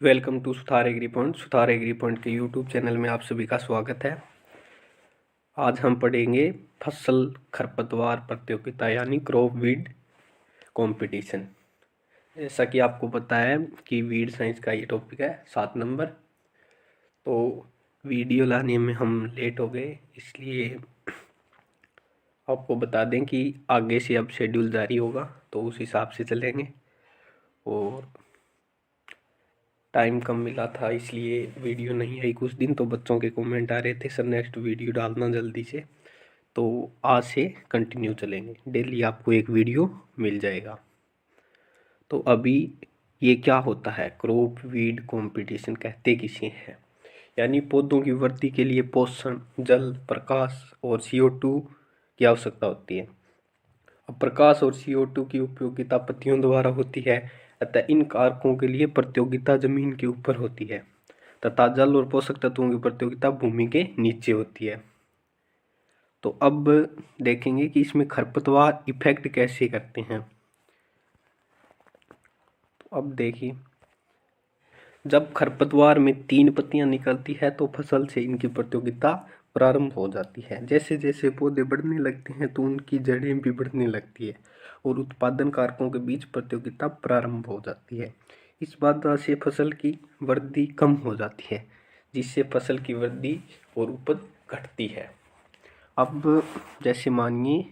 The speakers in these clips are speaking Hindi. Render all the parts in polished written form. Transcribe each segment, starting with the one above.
Welcome to Suthar Agri Point. Suthar Agri Point के यूट्यूब चैनल में आप सभी का स्वागत है। आज हम पढ़ेंगे फसल खरपतवार प्रतियोगिता यानी क्रॉप वीड कंपटीशन। जैसा कि आपको पता है कि वीड साइंस का ये टॉपिक है 7 नंबर। तो वीडियो लाने में हम लेट हो गए, इसलिए आपको बता दें कि आगे से अब शेड्यूल जारी होगा तो उस हिसाब से चलेंगे। और टाइम कम मिला था इसलिए वीडियो नहीं आई कुछ दिन। तो बच्चों के कमेंट आ रहे थे सर नेक्स्ट वीडियो डालना जल्दी से। तो आज से कंटिन्यू चलेंगे, डेली आपको एक वीडियो मिल जाएगा। तो अभी ये क्या होता है, क्रॉप वीड कंपटीशन कहते किसे हैं? यानी पौधों की वृद्धि के लिए पोषण, जल, प्रकाश और CO2 की आवश्यकता होती है। अब प्रकाश और CO2 की उपयोगिता पत्तियों द्वारा होती है, अतः इन कारकों के लिए प्रतियोगिता जमीन के ऊपर होती है तथा जल और पोषक तत्वों की प्रतियोगिता भूमि के नीचे होती है। तो अब देखेंगे कि इसमें खरपतवार इफेक्ट कैसे करते हैं। तो अब देखिए, जब खरपतवार में 3 पत्तियां निकलती है तो फसल से इनकी प्रतियोगिता प्रारंभ हो जाती है। जैसे जैसे पौधे बढ़ने लगते हैं तो उनकी जड़ें भी बढ़ने लगती है और उत्पादन कारकों के बीच प्रतियोगिता प्रारंभ हो जाती है। इस बाधा से फसल की वृद्धि कम हो जाती है, जिससे फसल की वृद्धि और उपज घटती है। अब जैसे मानिए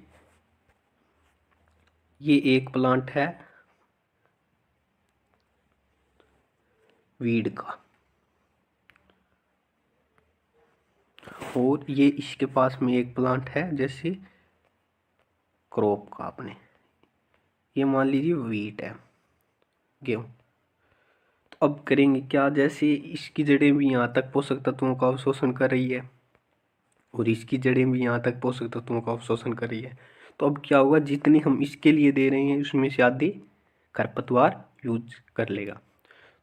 ये एक प्लांट है वीड का और ये इसके पास में एक प्लांट है जैसे क्रॉप का। आपने ये मान लीजिए वीट है, गेहूँ। तो अब करेंगे क्या, जैसे इसकी जड़ें भी यहाँ तक पोषक तत्वों का अवशोषण कर रही है और इसकी जड़ें भी यहाँ तक पोषक तत्वों का अवशोषण कर रही है, तो अब क्या होगा, जितने हम इसके लिए दे रहे हैं उसमें से आधी खरपतवार यूज कर लेगा।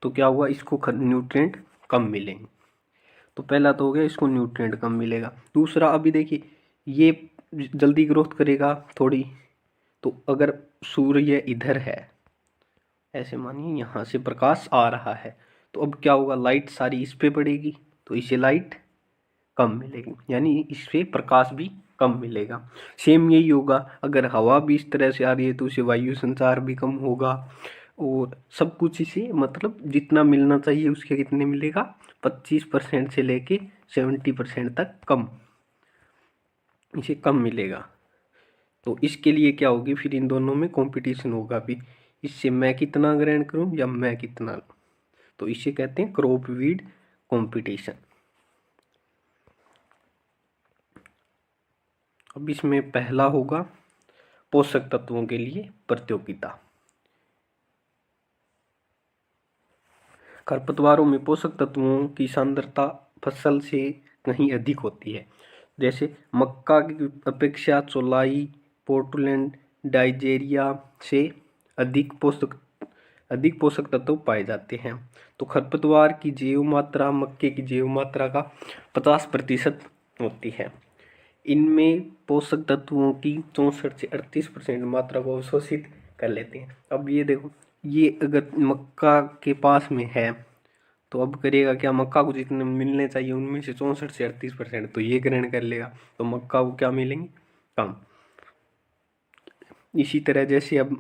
तो क्या हुआ, इसको न्यूट्रिएंट कम मिलेंगे। तो पहला तो हो गया, इसको न्यूट्रिएंट कम मिलेगा। दूसरा, अभी देखिए ये जल्दी ग्रोथ करेगा थोड़ी, तो अगर सूर्य इधर है, ऐसे मानिए यहाँ से प्रकाश आ रहा है, तो अब क्या होगा, लाइट सारी इस पे पड़ेगी तो इसे लाइट कम मिलेगी, यानी इस पे प्रकाश भी कम मिलेगा। सेम यही होगा, अगर हवा भी इस तरह से आ रही है तो उसे वायु संचार भी कम होगा और सब कुछ इसे मतलब जितना मिलना चाहिए उसके कितने मिलेगा, 25% से लेके 70% तक कम, इसे कम मिलेगा। तो इसके लिए क्या होगी, फिर इन दोनों में कंपटीशन होगा भी, इससे मैं कितना ग्रहण करूं या मैं कितना। तो इसे कहते हैं क्रॉप वीड कंपटीशन। अब इसमें पहला होगा पोषक तत्वों के लिए प्रतियोगिता। खरपतवारों में पोषक तत्वों की सांद्रता फसल से कहीं अधिक होती है। जैसे मक्का की अपेक्षा चौलाई, पोर्टलैंड, डाइजेरिया से अधिक पोषक तत्व पाए जाते हैं। तो खरपतवार की जैव मात्रा मक्के की जैव मात्रा का 50% होती है। इनमें पोषक तत्वों की 64 से 38% मात्रा को अवशोषित कर लेते हैं। अब ये देखो, ये अगर मक्का के पास में है तो अब करेगा क्या, मक्का को जितने मिलने चाहिए उनमें से 64 से 38% तो ये ग्रहण कर लेगा, तो मक्का को क्या मिलेंगे, कम। इसी तरह जैसे अब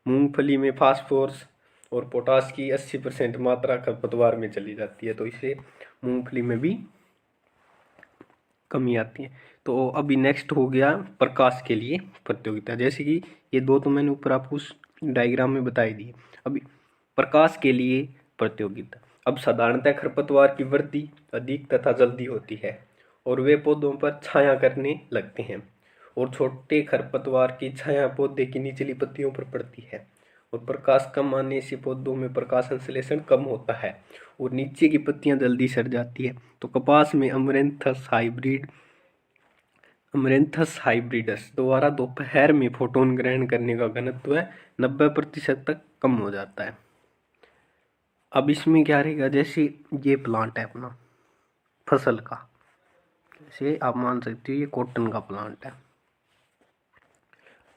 मूंगफली में फास्फोरस और पोटास की 80% मात्रा खरपतवार में चली जाती है, तो इससे मूंगफली में भी कमी आती है। तो अभी नेक्स्ट हो गया प्रकाश के लिए प्रतियोगिता। जैसे कि ये दो तो मैंने ऊपर आपको उस डायग्राम में बताई दी। अभी प्रकाश के लिए प्रतियोगिता। अब साधारणतः खरपतवार की वृद्धि अधिक तथा जल्दी होती है और वे पौधों पर छाया करने लगते हैं और छोटे खरपतवार की छाया पौधे की निचली पत्तियों पर पड़ती है और प्रकाश कम आने से पौधों में प्रकाश संश्लेषण कम होता है और नीचे की पत्तियां जल्दी सड़ जाती है। तो कपास में अमरेंथस हाइब्रिडस द्वारा दोपहर में फोटोन ग्रहण करने का घनत्व 90% तक कम हो जाता है। अब इसमें क्या रहेगा, जैसे ये प्लांट है अपना फसल का, जैसे आप मान सकते हो ये कॉटन का प्लांट है।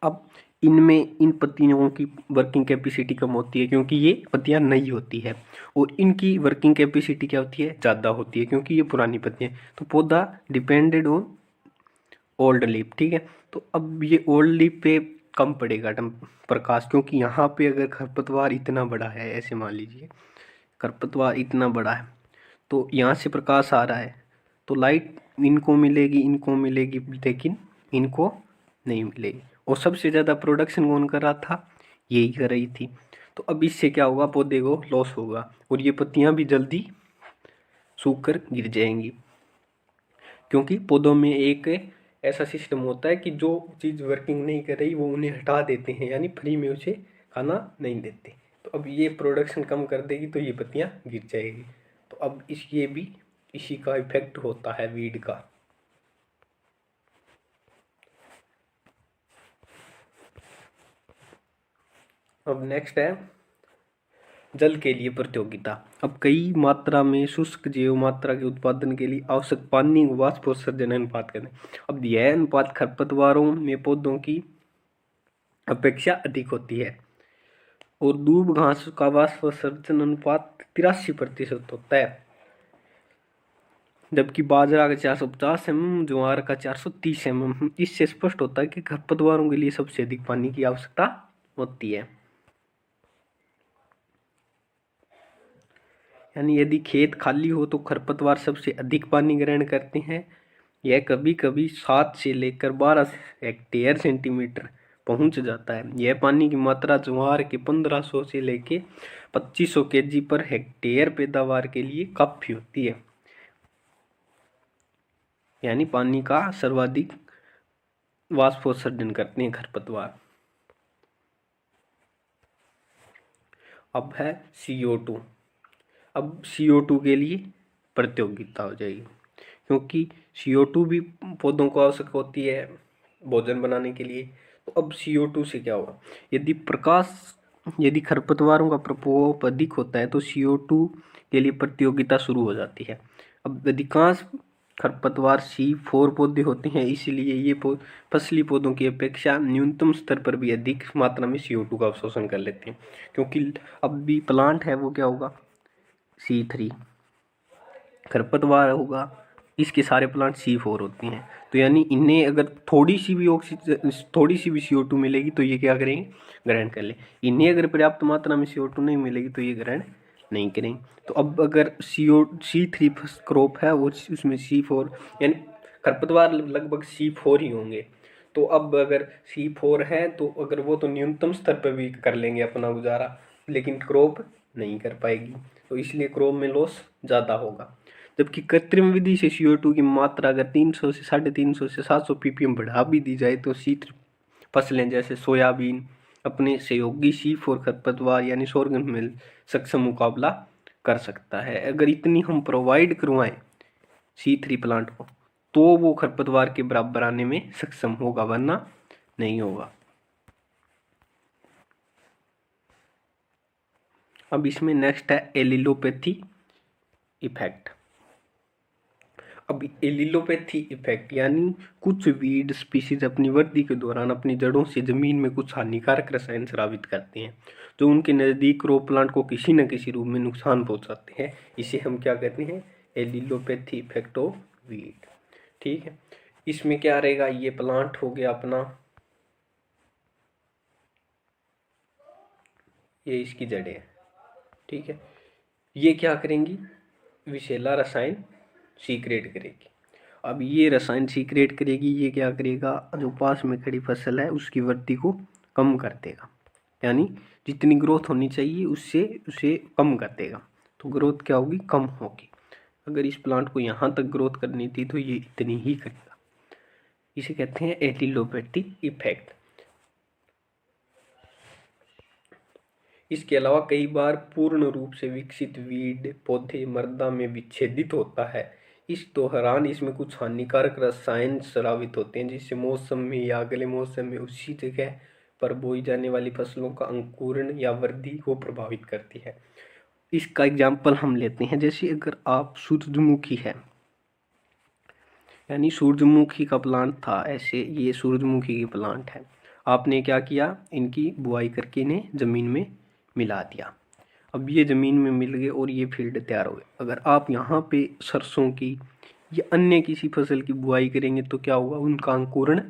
अब इनमें इन पत्तियों की वर्किंग कैपेसिटी कम होती है क्योंकि ये पत्तियां नई होती है, और इनकी वर्किंग कैपेसिटी क्या होती है, ज़्यादा होती है क्योंकि ये पुरानी पत्तियां। तो पौधा डिपेंडेड ऑन ओल्ड लीफ, ठीक है। तो अब ये ओल्ड लीफ पे कम पड़ेगा प्रकाश, क्योंकि यहाँ पे अगर खरपतवार इतना बड़ा है, ऐसे मान लीजिए खरपतवार इतना बड़ा है, तो यहाँ से प्रकाश आ रहा है तो लाइट इनको मिलेगी लेकिन इनको नहीं मिलेगी। और सबसे ज़्यादा प्रोडक्शन कौन कर रहा था, यही कर रही थी। तो अब इससे क्या होगा, पौधे को लॉस होगा और ये पत्तियाँ भी जल्दी सूख कर गिर जाएंगी, क्योंकि पौधों में एक ऐसा सिस्टम होता है कि जो चीज़ वर्किंग नहीं कर रही वो उन्हें हटा देते हैं, यानी फ्री में उसे खाना नहीं देते। तो अब ये प्रोडक्शन कम कर देगी तो ये पत्तियाँ गिर जाएगी। तो अब ये भी इसी का इफेक्ट होता है वीड का। अब नेक्स्ट है जल के लिए प्रतियोगिता। अब कई मात्रा में शुष्क जैव मात्रा के उत्पादन के लिए आवश्यक पानी वाष्पोत्सर्जन अनुपात करें। अब यह अनुपात खरपतवारों में पौधों की अपेक्षा अधिक होती है, और दूब घास का वाष्पोत्सर्जन अनुपात 83% होता है, जबकि बाजरा का 450 mm, ज्वार का 430 mm। इससे स्पष्ट होता है कि खरपतवारों के लिए सबसे अधिक पानी की आवश्यकता होती है। यानी यदि खेत खाली हो तो खरपतवार सबसे अधिक पानी ग्रहण करते हैं। यह कभी कभी 7 से लेकर 12 हेक्टेयर सेंटीमीटर पहुंच जाता है। यह पानी की मात्रा ज्वार के 1500 से लेकर 2500 kg पर हेक्टेयर पैदावार के लिए काफी होती है। यानी पानी का सर्वाधिक वाष्पोत्सर्जन करते हैं खरपतवार। अब है CO2। अब CO2 के लिए प्रतियोगिता हो जाएगी, क्योंकि CO2 भी पौधों को आवश्यक होती है भोजन बनाने के लिए। तो अब CO2 से क्या होगा, यदि खरपतवारों का प्रकोप अधिक होता है तो CO2 के लिए प्रतियोगिता शुरू हो जाती है। अब अधिकांश खरपतवार C4 पौधे होते हैं, इसलिए ये फसली पौधों की अपेक्षा न्यूनतम स्तर पर भी अधिक मात्रा में CO2 का अवशोषण कर लेते हैं, क्योंकि अब भी प्लांट है वो क्या होगा, C3। खरपतवार होगा, इसके सारे प्लांट C4 होती हैं। तो यानी इन्हें अगर थोड़ी सी भी CO2 मिलेगी तो ये क्या करेंगे, ग्रहण कर ले। इन्हें अगर पर्याप्त मात्रा में CO2 नहीं मिलेगी तो ये ग्रहण नहीं करेंगे। तो अब अगर C3 क्रॉप है वो उसमें C4, यानी खरपतवार लगभग C4 ही होंगे। तो अब अगर C4 है तो अगर वो तो न्यूनतम स्तर पर भी कर लेंगे अपना गुजारा, लेकिन क्रॉप नहीं कर पाएगी, तो इसलिए क्रॉप में लॉस ज़्यादा होगा। जबकि कृत्रिम विधि से CO2 की मात्रा अगर 300 से 350 से 700 ppm बढ़ा भी दी जाए तो C3 फसलें जैसे सोयाबीन अपने सहयोगी C4 खरपतवार यानी सोरगम में सक्षम मुकाबला कर सकता है। अगर इतनी हम प्रोवाइड करवाएं C3 प्लांट को तो वो खरपतवार के बराबर आने में सक्षम होगा, वरना नहीं होगा। अब इसमें नेक्स्ट है एलिलोपैथी इफेक्ट। अब एलिलोपैथी इफेक्ट यानी कुछ वीड स्पीशीज अपनी वृद्धि के दौरान अपनी जड़ों से जमीन में कुछ हानिकारक रसायन स्रावित करते हैं, जो उनके नज़दीक क्रॉप प्लांट को किसी न किसी रूप में नुकसान पहुंचाते हैं। इसे हम क्या कहते हैं, एलिलोपैथी इफेक्ट ऑफ वीड। ठीक है, इसमें क्या रहेगा, ये प्लांट हो गया अपना, ये इसकी जड़ें हैं। ठीक है, ये क्या करेंगी, विषैला रसायन सीक्रेट करेगी। अब ये रसायन सीक्रेट करेगी, ये क्या करेगा, जो पास में खड़ी फसल है उसकी वृद्धि को कम कर देगा, यानी जितनी ग्रोथ होनी चाहिए उससे उसे कम कर देगा। तो ग्रोथ क्या होगी, कम होगी। अगर इस प्लांट को यहाँ तक ग्रोथ करनी थी तो ये इतनी ही करेगा। इसे कहते हैं एलिलोपैथी इफेक्ट। इसके अलावा कई बार पूर्ण रूप से विकसित वीड पौधे मृदा में विच्छेदित होता है। इस दौरान इसमें कुछ हानिकारक रसायन स्रावित होते हैं, जिससे मौसम में या अगले मौसम में उसी जगह पर बोई जाने वाली फसलों का अंकुरण या वृद्धि को प्रभावित करती है। इसका एग्जाम्पल हम लेते हैं, जैसे अगर आप सूरजमुखी है, यानी सूरजमुखी का प्लांट था, ऐसे ये सूरजमुखी की प्लांट है। आपने क्या किया, इनकी बुआई करके इन्हें ज़मीन में मिला दिया। अब ये ज़मीन में मिल गए और ये फील्ड तैयार हो गए। अगर आप यहाँ पे सरसों की या अन्य किसी फसल की बुआई करेंगे तो क्या होगा, उनका अंकुरण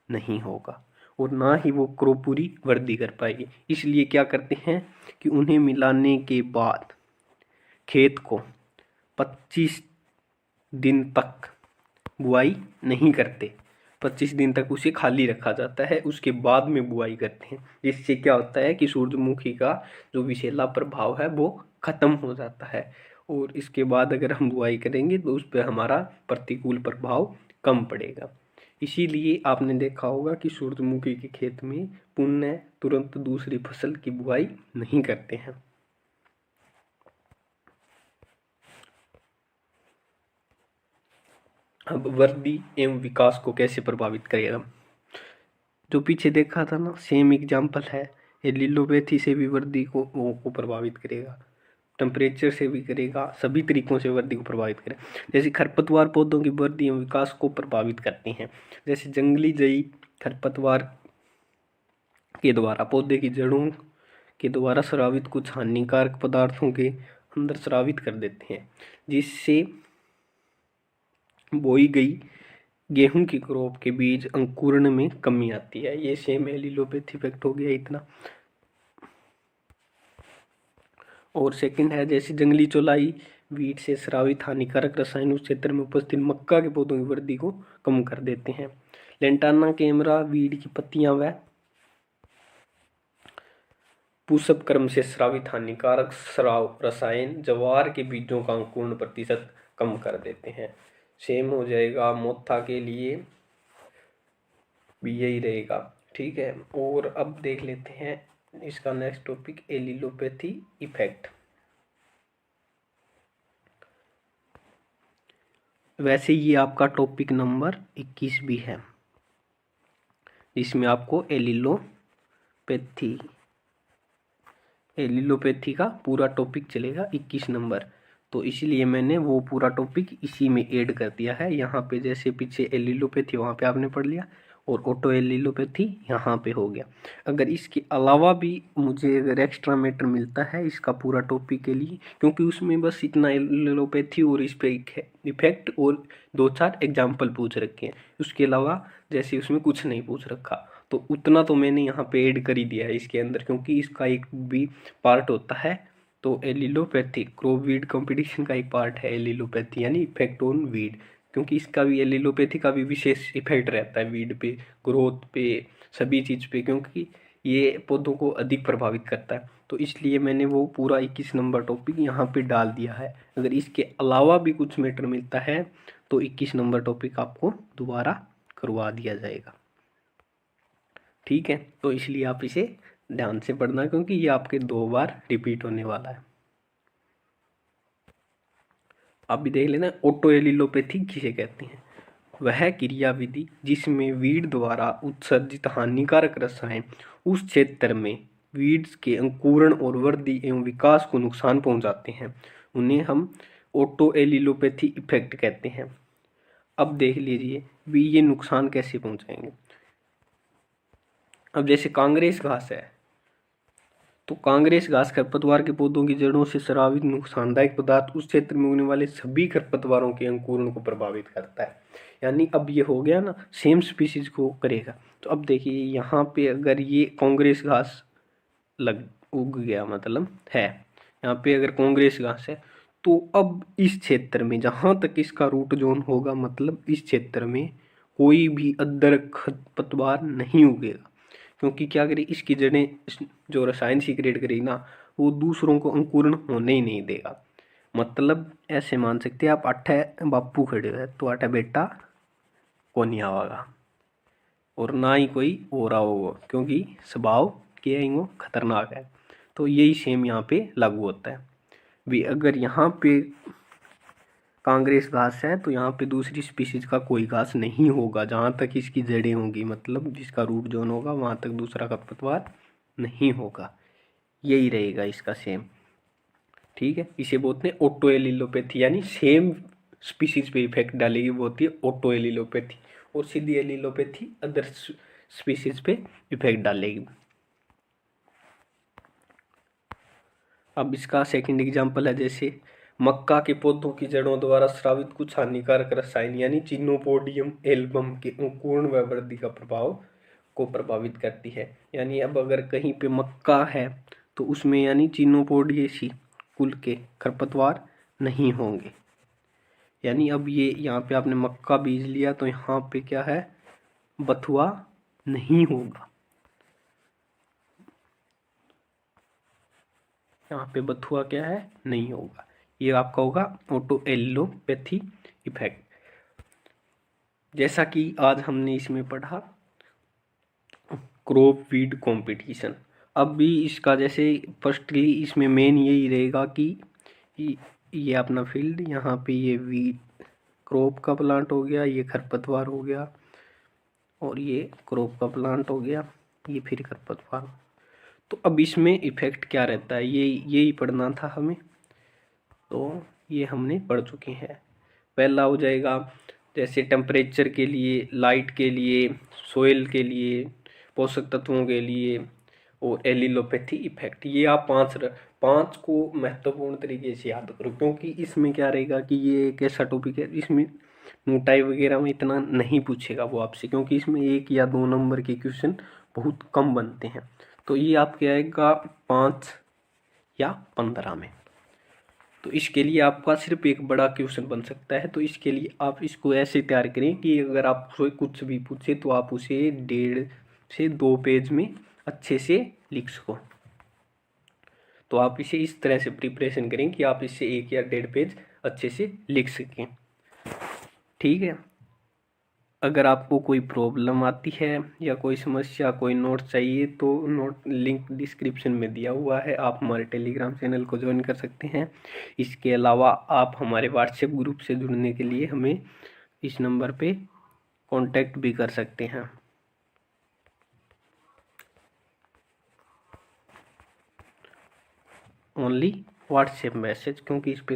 नहीं होगा और ना ही वो क्रॉप पूरी वृद्धि कर पाएगी। इसलिए क्या करते हैं कि उन्हें मिलाने के बाद खेत को 25 दिन तक बुआई नहीं करते, 25 दिन तक उसे खाली रखा जाता है, उसके बाद में बुआई करते हैं। जिससे क्या होता है कि सूरजमुखी का जो विषैला प्रभाव है वो खत्म हो जाता है और इसके बाद अगर हम बुआई करेंगे तो उस पर हमारा प्रतिकूल प्रभाव कम पड़ेगा। इसीलिए आपने देखा होगा कि सूरजमुखी के खेत में पुनः तुरंत दूसरी फसल की बुआई नहीं करते हैं। अब वृद्धि एवं विकास को कैसे प्रभावित करेगा, जो पीछे देखा था ना सेम एग्जाम्पल है। ये लिलोपैथी से भी वृद्धि को प्रभावित करेगा, टेम्परेचर से भी करेगा, सभी तरीकों से वृद्धि को प्रभावित करेगा। जैसे खरपतवार पौधों की वृद्धि एवं विकास को प्रभावित करते हैं। जैसे जंगली जई खरपतवार के द्वारा पौधे की जड़ों के द्वारा स्रावित कुछ हानिकारक पदार्थों के अंदर स्रावित कर देते हैं, जिससे बोई गई गेहूं की क्रॉप के बीज अंकुरण में कमी आती है। ये सेम एलिलोपैथी इफेक्ट हो गया इतना। और सेकंड है जैसे जंगली चौलाई वीट से स्रावित हानिकारक रसायन उस क्षेत्र में उपस्थित मक्का के पौधों की वृद्धि को कम कर देते हैं। लेंटाना कैमरा वीड की पत्तियां व पुष्प क्रम से स्रावित हानिकारक स्राव रसायन जवार के बीजों का अंकुरण प्रतिशत कम कर देते हैं। सेम हो जाएगा मोथा के लिए भी यही रहेगा। ठीक है, और अब देख लेते हैं इसका नेक्स्ट टॉपिक एलिलोपैथी इफेक्ट। वैसे ये आपका टॉपिक नंबर 21 भी है, इसमें आपको एलिलोपैथी का पूरा टॉपिक चलेगा 21 नंबर। तो इसलिए मैंने वो पूरा टॉपिक इसी में ऐड कर दिया है। यहाँ पे जैसे पीछे एलिलोपैथी वहाँ पे आपने पढ़ लिया और ऑटो एलिलोपैथी यहाँ पे हो गया। अगर इसके अलावा भी मुझे अगर एक्स्ट्रा मैटर मिलता है इसका पूरा टॉपिक के लिए, क्योंकि उसमें बस इतना एलिलोपैथी और इस पे इफेक्ट और 2-4 एग्जाम्पल पूछ रखे हैं, उसके अलावा जैसे उसमें कुछ नहीं पूछ रखा, तो उतना तो मैंने यहाँ पे ऐड कर ही दिया है इसके अंदर, क्योंकि इसका एक भी पार्ट होता है। तो एलिलोपैथी क्रॉप वीड कंपटीशन का एक पार्ट है एलिलोपैथी, यानी इफेक्ट ऑन वीड, क्योंकि इसका भी एलिलोपैथी का भी विशेष इफेक्ट रहता है वीड पे, ग्रोथ पे, सभी चीज़ पे, क्योंकि ये पौधों को अधिक प्रभावित करता है। तो इसलिए मैंने वो पूरा 21 नंबर टॉपिक यहाँ पे डाल दिया है। अगर इसके अलावा भी कुछ मैटर मिलता है तो 21 नंबर टॉपिक आपको दोबारा करवा दिया जाएगा। ठीक है, तो इसलिए आप इसे ध्यान से पढ़ना क्योंकि ये आपके 2 बार रिपीट होने वाला है। आप भी देख लेना ऑटो एलिलोपैथी किसे कहते हैं। वह क्रियाविधि जिसमें वीड द्वारा उत्सर्जित हानिकारक रसायन उस क्षेत्र में वीड्स के अंकुरण और वृद्धि एवं विकास को नुकसान पहुंचाते हैं, उन्हें हम ऑटो एलिलोपैथी इफेक्ट कहते हैं। अब देख लीजिए भी ये नुकसान कैसे पहुंचाएंगे। अब जैसे कांग्रेस घास है, तो कांग्रेस घास खरपतवार के पौधों की जड़ों से स्रावित नुकसानदायक पदार्थ उस क्षेत्र में उगने वाले सभी खरपतवारों के अंकुरण को प्रभावित करता है। यानी अब ये हो गया ना, सेम स्पीसीज को करेगा। तो अब देखिए यहाँ पे अगर ये कांग्रेस घास उग गया, मतलब है यहाँ पे अगर कांग्रेस घास है, तो अब इस क्षेत्र में जहाँ तक इसका रूट जोन होगा, मतलब इस क्षेत्र में कोई भी अदर खरपतवार नहीं उगेगा, क्योंकि क्या करे इसकी जड़ें जो रसायन सीक्रेट करेगी ना, वो दूसरों को अंकुरण होने ही नहीं देगा। मतलब ऐसे मान सकते हैं आप, 8 बापू खड़े हैं तो 8 बेटा को नहीं आवागा और ना ही कोई और आओगा, क्योंकि स्वभाव क्या है वो खतरनाक है। तो यही सेम यहाँ पे लागू होता है भी। अगर यहाँ पे कांग्रेस घास है तो यहाँ पे दूसरी स्पीसीज का कोई घास नहीं होगा जहाँ तक इसकी जड़ें होंगी, मतलब जिसका रूट जोन होगा वहाँ तक दूसरा खरपतवार नहीं होगा। यही रहेगा इसका सेम। ठीक है, इसे बोलते हैं ऑटो एलिलोपैथी, यानी सेम स्पीसीज पे इफेक्ट डालेगी वो होती है ऑटो एलिलोपैथी। और सीधी एलिलोपैथी अदर स्पीशीज पे इफेक्ट डालेगी। अब इसका सेकंड एग्जांपल है, जैसे मक्का के पौधों की जड़ों द्वारा स्रावित कुछ हानिकारक रसायन यानी चिनोपोडियम एल्बम के अंकुरण व वृद्धि का प्रभाव को प्रभावित करती है। यानी अब अगर कहीं पे मक्का है तो उसमें यानी चिनोपोडियेसी कुल के खरपतवार नहीं होंगे। यानी अब ये यहाँ पे आपने मक्का बीज लिया तो यहाँ पे क्या है, बथुआ नहीं होगा, यहाँ पे बथुआ क्या है, नहीं होगा। ये आपका होगा ऑटो एलोपैथी इफेक्ट। जैसा कि आज हमने इसमें पढ़ा क्रॉप वीड कंपटीशन। अब भी इसका जैसे फर्स्टली इसमें मेन यही रहेगा कि ये अपना फील्ड, यहाँ पे ये वीट क्रॉप का प्लांट हो गया, ये खरपतवार हो गया, और ये क्रॉप का प्लांट हो गया, ये फिर खरपतवार। तो अब इसमें इफेक्ट क्या रहता है, यही पढ़ना था हमें, तो ये हमने पढ़ चुके हैं। पहला हो जाएगा जैसे टेम्परेचर के लिए, लाइट के लिए, सोइल के लिए, पोषक तत्वों के लिए, और एलिलोपैथी इफेक्ट। ये आप पांच को महत्वपूर्ण तरीके से याद करो, क्योंकि इसमें क्या रहेगा कि ये एक ऐसा टॉपिक है इसमें नोटाई वगैरह में इतना नहीं पूछेगा वो आपसे, क्योंकि इसमें 1 या 2 नंबर के क्वेश्चन बहुत कम बनते हैं। तो ये आपके आएगा 5 या 15 में। तो इसके लिए आपका सिर्फ एक बड़ा क्वेश्चन बन सकता है। तो इसके लिए आप इसको ऐसे तैयार करें कि अगर आप कुछ भी पूछे तो आप उसे 1.5 से 2 पेज में अच्छे से लिख सको। तो आप इसे इस तरह से प्रिपरेशन करें कि आप इससे 1 या 1.5 पेज अच्छे से लिख सकें। ठीक है। अगर आपको कोई प्रॉब्लम आती है या कोई समस्या, कोई नोट चाहिए, तो नोट लिंक डिस्क्रिप्शन में दिया हुआ है, आप हमारे टेलीग्राम चैनल को ज्वाइन कर सकते हैं। इसके अलावा आप हमारे व्हाट्सएप ग्रुप से जुड़ने के लिए हमें इस नंबर पे कांटेक्ट भी कर सकते हैं। ओनली व्हाट्सएप मैसेज, क्योंकि इस पे